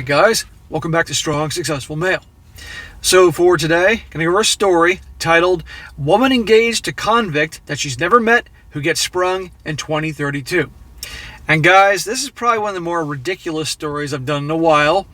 Alright guys, welcome back to Strong Successful Male. So for today, going to hear a story titled Woman Engaged to Convict That She's Never Met Who Gets Sprung in 2032. And guys, this is probably one of the more ridiculous stories I've done in a while,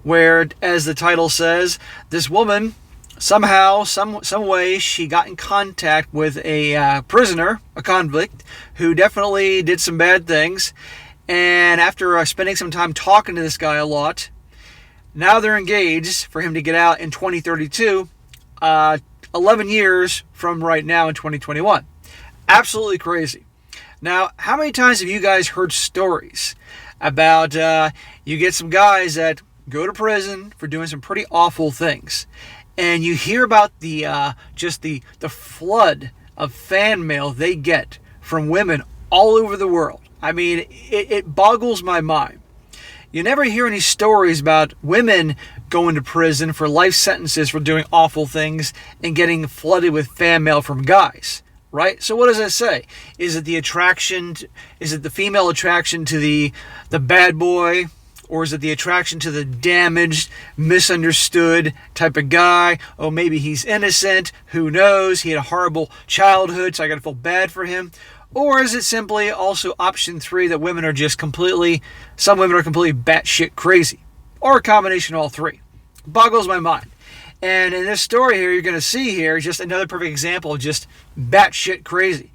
where, as the title says, this woman, somehow, some way, she got in contact with a prisoner, a convict, who definitely did some bad things. And after spending some time talking to this guy a lot, now they're engaged for him to get out in 2032, 11 years from right now in 2021. Absolutely crazy. Now, how many times have you guys heard stories about you get some guys that go to prison for doing some pretty awful things, and you hear about the flood of fan mail they get from women all over the world? I mean, it boggles my mind. You never hear any stories about women going to prison for life sentences for doing awful things and getting flooded with fan mail from guys, right? So what does that say? Is it the attraction? Is it the female attraction to the bad boy? Or is it the attraction to the damaged, misunderstood type of guy? Oh, maybe he's innocent. Who knows? He had a horrible childhood, so I got to feel bad for him. Or is it simply also option 3 that some women are completely batshit crazy? Or a combination of all three. Boggles my mind. And in this story here, you're going to see here just another perfect example of just batshit crazy.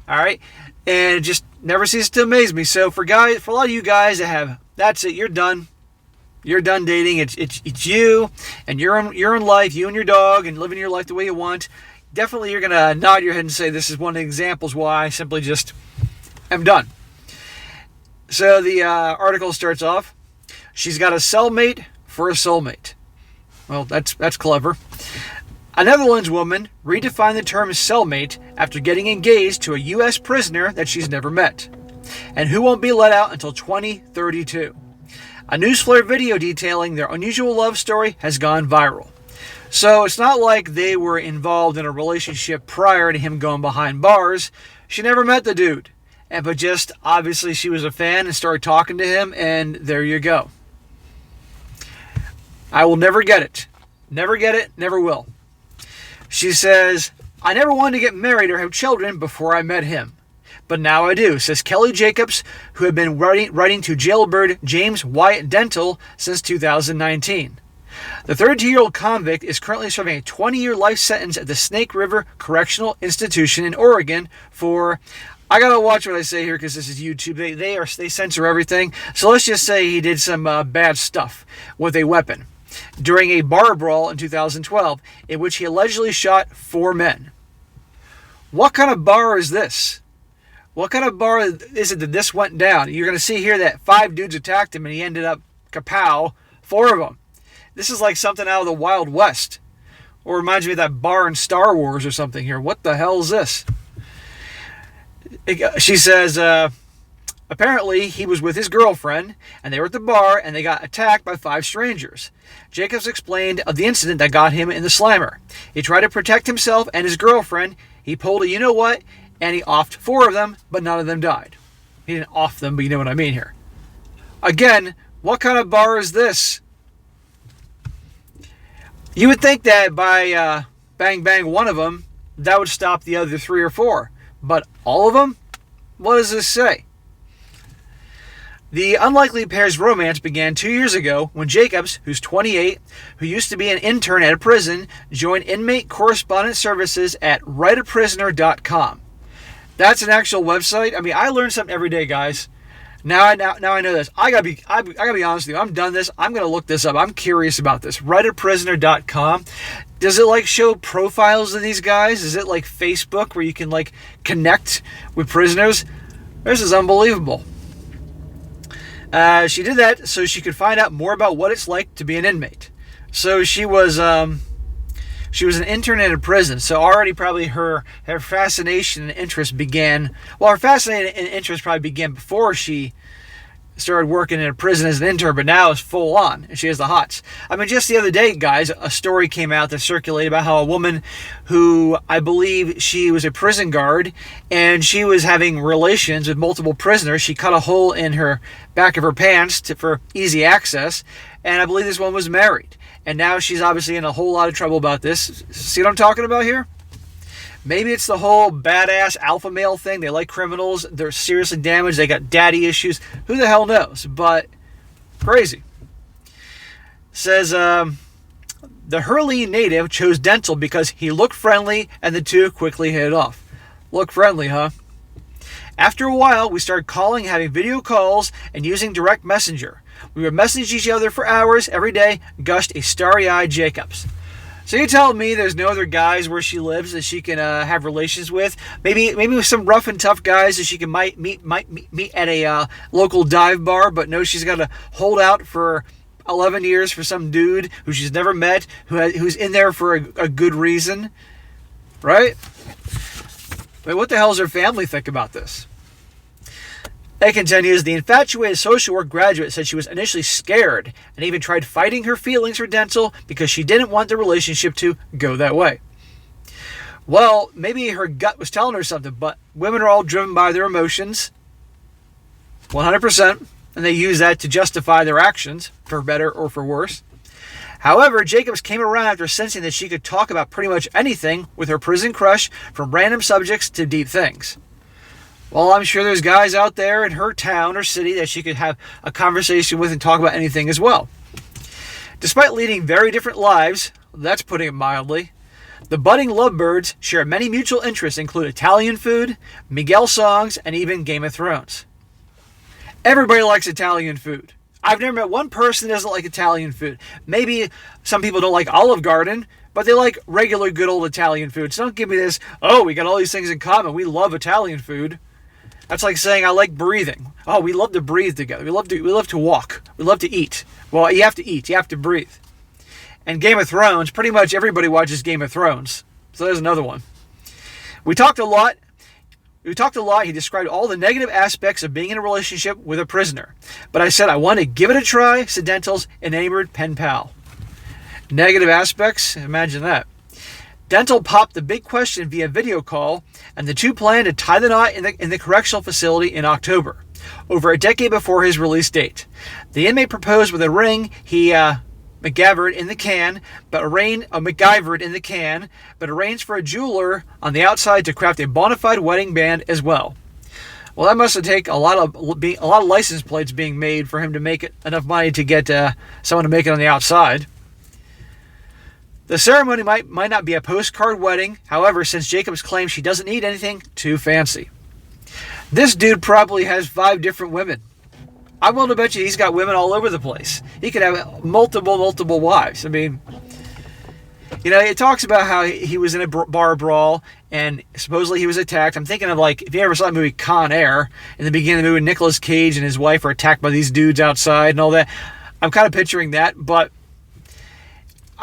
All right? And it just never ceases to amaze me. So for a lot of you guys that have, that's it, you're done. You're done dating. It's you, and you're in life, you and your dog, and living your life the way you want. Definitely you're going to nod your head and say this is one of the examples why I simply just am done. So the article starts off, she's got a cellmate for a soulmate. Well, that's clever. A Netherlands woman redefined the term cellmate after getting engaged to a U.S. prisoner that she's never met, and who won't be let out until 2032. A Newsflare video detailing their unusual love story has gone viral. So it's not like they were involved in a relationship prior to him going behind bars. She never met the dude. But just obviously she was a fan and started talking to him, and there you go. I will never get it. Never get it, never will. She says, I never wanted to get married or have children before I met him. But now I do, says Kelly Jacobs, who had been writing to jailbird James Wyatt Dental since 2019. The 32-year-old convict is currently serving a 20-year life sentence at the Snake River Correctional Institution in Oregon for, I gotta watch what I say here because this is YouTube. They censor everything. So let's just say he did some bad stuff with a weapon during a bar brawl in 2012 in which he allegedly shot 4 men. What kind of bar is this? What kind of bar is it that this went down? You're going to see here that 5 dudes attacked him and he ended up, kapow, 4 of them. This is like something out of the Wild West. Or reminds me of that bar in Star Wars or something here. What the hell is this? She says, apparently he was with his girlfriend and they were at the bar and they got attacked by 5 strangers. Jacobs explained of the incident that got him in the slammer. He tried to protect himself and his girlfriend. He pulled a you-know-what and he offed 4 of them, but none of them died. He didn't off them, but you know what I mean here. Again, what kind of bar is this? You would think that by bang one of them, that would stop the other 3 or 4. But all of them? What does this say? The unlikely pair's romance began 2 years ago when Jacobs, who's 28, who used to be an intern at a prison, joined Inmate Correspondence Services at writeaprisoner.com. That's an actual website. I mean, I learn something every day, guys. Now I know this. I gotta be honest with you. I'm done this. I'm gonna look this up. I'm curious about this. Writeaprisoner.com. Does it like show profiles of these guys? Is it like Facebook where you can like connect with prisoners? This is unbelievable. She did that so she could find out more about what it's like to be an inmate. So she was an intern at a prison. So already probably her fascination and interest began. Well, her fascination and interest probably began before she started working in a prison as an intern, but now it's full on, and she has the hots. I mean, just the other day, guys, a story came out that circulated about how a woman who, I believe she was a prison guard, and she was having relations with multiple prisoners. She cut a hole in her back of her pants for easy access, And I believe this one was married. And now she's obviously in a whole lot of trouble about this. See what I'm talking about here? Maybe it's the whole badass alpha male thing. They like criminals. They're seriously damaged. They got daddy issues. Who the hell knows? But crazy. Says the Hurley native chose dental because he looked friendly and the two quickly hit it off. Look friendly, huh? After a while, we started calling, having video calls, and using direct messenger. We would message each other for hours every day, gushed a starry-eyed Jacobs. So you're telling me there's no other guys where she lives that she can have relations with? Maybe with some rough and tough guys that she can might meet at a local dive bar, but no, she's got to hold out for 11 years for some dude who she's never met, who's in there for a good reason, right? Wait, what the hell does her family think about this? It continues, the infatuated social work graduate said she was initially scared and even tried fighting her feelings for dental because she didn't want the relationship to go that way. Well, maybe her gut was telling her something, but women are all driven by their emotions, 100%, and they use that to justify their actions, for better or for worse. However, Jacobs came around after sensing that she could talk about pretty much anything with her prison crush, from random subjects to deep things. Well, I'm sure there's guys out there in her town or city that she could have a conversation with and talk about anything as well. Despite leading very different lives, that's putting it mildly, the budding lovebirds share many mutual interests, include Italian food, Miguel songs, and even Game of Thrones. Everybody likes Italian food. I've never met one person that doesn't like Italian food. Maybe some people don't like Olive Garden, but they like regular good old Italian food. So don't give me this, oh, we got all these things in common. We love Italian food. That's like saying I like breathing. Oh, we love to breathe together. We love to walk. We love to eat. Well, you have to eat. You have to breathe. And Game of Thrones, pretty much everybody watches Game of Thrones. So there's another one. We talked a lot. He described all the negative aspects of being in a relationship with a prisoner. But I said I want to give it a try, said Dental's enamored pen pal. Negative aspects? Imagine that. Dental popped the big question via video call, and the two planned to tie the knot in the correctional facility in October, over a decade before his release date. The inmate proposed with a ring he MacGyvered in the can, but arranged for a jeweler on the outside to craft a bona fide wedding band as well. Well, that must have taken a lot of license plates being made for him to make it enough money to get someone to make it on the outside. The ceremony might not be a postcard wedding, however, since Jacobs claims she doesn't need anything too fancy. This dude probably has 5 different women. I'm willing to bet you he's got women all over the place. He could have multiple wives. I mean, it talks about how he was in a bar brawl and supposedly he was attacked. I'm thinking of, like, if you ever saw the movie Con Air, in the beginning of the movie, Nicolas Cage and his wife are attacked by these dudes outside and all that. I'm kind of picturing that, but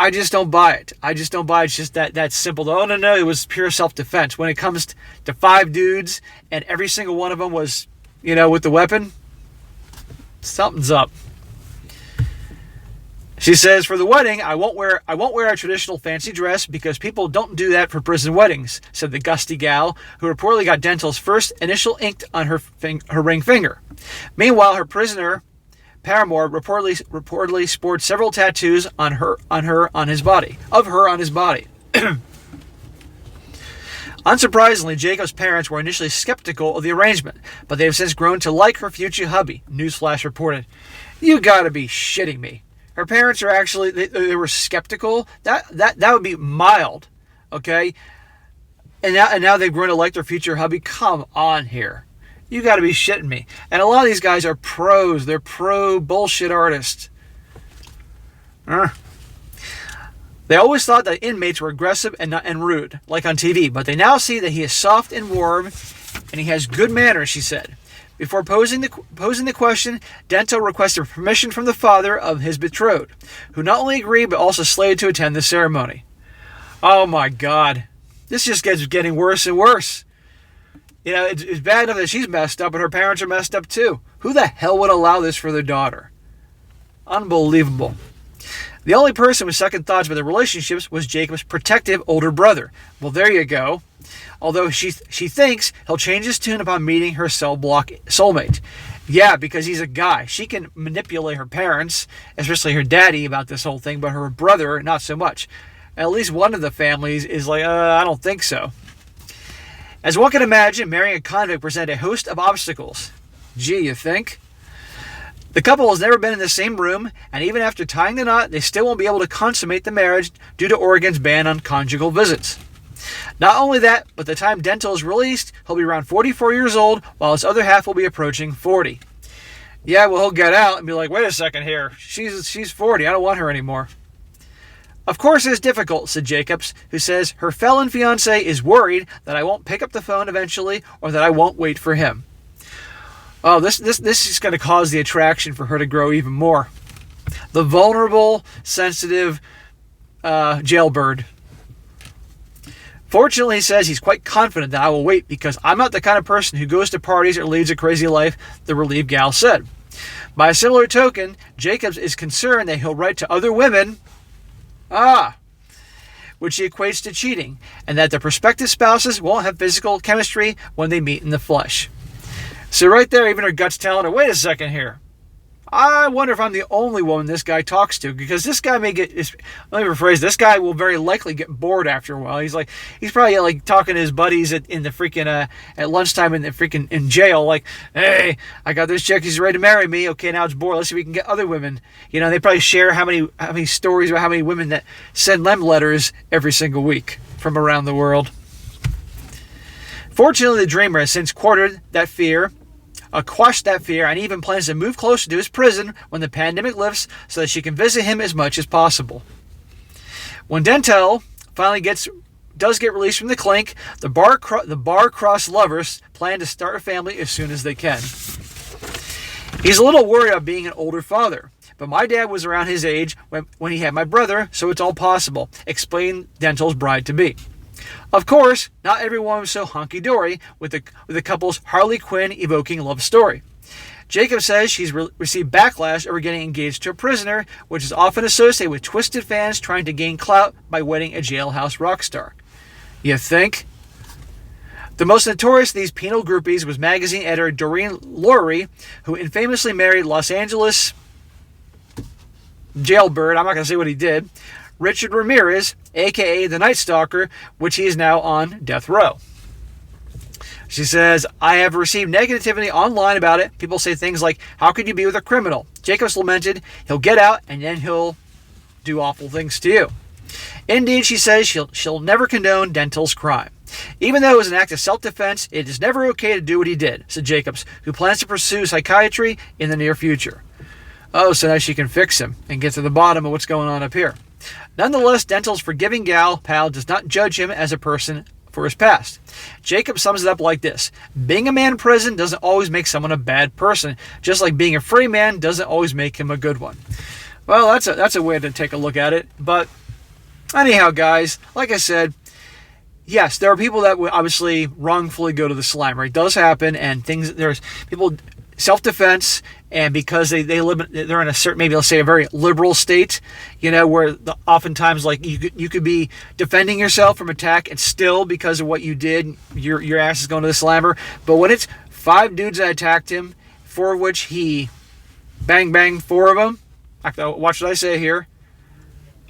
I just don't buy it. It's just that simple. Oh, no, it was pure self-defense. When it comes to 5 dudes and every single one of them was, with the weapon, something's up. She says, for the wedding, I won't wear a traditional fancy dress because people don't do that for prison weddings, said the gusty gal, who reportedly got Dental's first initial inked on her ring finger. Meanwhile, her prisoner paramour reportedly sports several tattoos on his body. Unsurprisingly, Jacob's parents were initially skeptical of the arrangement, but they have since grown to like her future hubby, Newsflash reported. You gotta be shitting me. Her parents are actually, they were skeptical? That would be mild, okay? And now they've grown to like their future hubby? Come on here. You got to be shitting me. And a lot of these guys are pros. They're pro bullshit artists. They always thought that inmates were aggressive and rude, like on TV, but they now see that he is soft and warm, and he has good manners, she said. Before posing the question, Dental requested permission from the father of his betrothed, who not only agreed but also slated to attend the ceremony. Oh my God. This just gets getting worse and worse. It's bad enough that she's messed up, but her parents are messed up too. Who the hell would allow this for their daughter? Unbelievable. The only person with second thoughts about their relationships was Jacob's protective older brother. Well, there you go. Although she thinks he'll change his tune upon meeting her cell block soulmate. Yeah, because he's a guy. She can manipulate her parents, especially her daddy, about this whole thing, but her brother, not so much. At least one of the families is like, I don't think so. As one can imagine, marrying a convict presented a host of obstacles. Gee, you think? The couple has never been in the same room, and even after tying the knot, they still won't be able to consummate the marriage due to Oregon's ban on conjugal visits. Not only that, but the time Dental is released, he'll be around 44 years old, while his other half will be approaching 40. Yeah, well, he'll get out and be like, wait a second here, she's 40, I don't want her anymore. Of course it's difficult, said Jacobs, who says her felon fiancé is worried that I won't pick up the phone eventually or that I won't wait for him. Oh, this is going to cause the attraction for her to grow even more. The vulnerable, sensitive jailbird. Fortunately, he says he's quite confident that I will wait because I'm not the kind of person who goes to parties or leads a crazy life, the relieved gal said. By a similar token, Jacobs is concerned that he'll write to other women, which he equates to cheating, and that the prospective spouses won't have physical chemistry when they meet in the flesh. So right there, even her gut's telling her, wait a second here. I wonder if I'm the only woman this guy talks to, because this guy may get, let me rephrase, this guy will very likely get bored after a while. He's probably like talking to his buddies in the freaking, at lunchtime in jail, like, hey, I got this chick, she's ready to marry me. Okay, now it's bored. Let's see if we can get other women. You know, they probably share how many stories about how many women that send them letters every single week from around the world. Fortunately, the dreamer has since quashed that fear, and even plans to move closer to his prison when the pandemic lifts so that she can visit him as much as possible. When Dentel finally does get released from the clink, the bar-crossed lovers plan to start a family as soon as they can. He's a little worried about being an older father, but my dad was around his age when he had my brother, so it's all possible, explained Dentel's bride-to-be. Of course, not everyone was so hunky-dory with the couple's Harley Quinn evoking love story. Jacob says she's received backlash over getting engaged to a prisoner, which is often associated with twisted fans trying to gain clout by wedding a jailhouse rock star. You think? The most notorious of these penal groupies was magazine editor Doreen Lurie, who infamously married Los Angeles jailbird, I'm not going to say what he did, Richard Ramirez, a.k.a. the Night Stalker, which he is now on death row. She says, I have received negativity online about it. People say things like, how could you be with a criminal? Jacobs lamented, he'll get out and then he'll do awful things to you. Indeed, she says she'll never condone Dental's crime. Even though it was an act of self-defense, it is never okay to do what he did, said Jacobs, who plans to pursue psychiatry in the near future. Oh, so now she can fix him and get to the bottom of what's going on up here. Nonetheless, Dental's forgiving pal does not judge him as a person for his past. Jacob sums it up like this: being a man in prison doesn't always make someone a bad person, just like being a free man doesn't always make him a good one. Well, that's a way to take a look at it. But anyhow, guys, like I said, yes, there are people that would obviously wrongfully go to the Slimer. It does happen, and there's people self-defense, and because they're in a certain, maybe let's say a very liberal state, you know, where oftentimes like you could be defending yourself from attack, and still because of what you did, your ass is going to the Slimer. But when it's 5 dudes that attacked him, 4 of which he bang 4 of them, watch what I say here.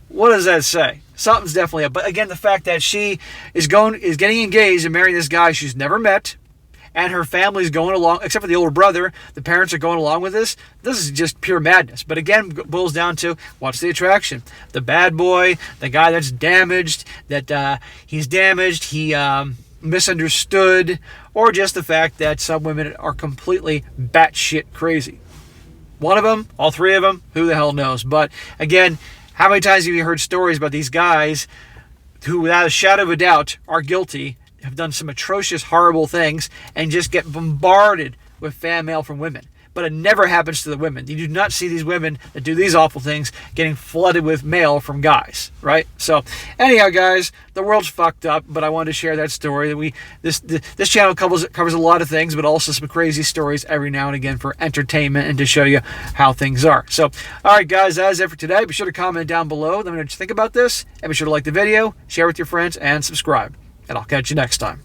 What does that say? Something's definitely up. But again, the fact that she is getting engaged and marrying this guy she's never met, and her family's going along, except for the older brother, the parents are going along with this. This is just pure madness. But again, it boils down to, what's the attraction? The bad boy, the guy that's damaged, he's damaged, he misunderstood, or just the fact that some women are completely batshit crazy. One of them, all 3 of them, who the hell knows? But again, how many times have you heard stories about these guys who, without a shadow of a doubt, are guilty, have done some atrocious, horrible things, and just get bombarded with fan mail from women? But it never happens to the women. You do not see these women that do these awful things getting flooded with mail from guys, right? So, anyhow, guys, the world's fucked up, but I wanted to share that story. This channel covers a lot of things, but also some crazy stories every now and again for entertainment and to show you how things are. So, all right, guys, that is it for today. Be sure to comment down below. Let me know what you think about this, and be sure to like the video, share with your friends, and subscribe. And I'll catch you next time.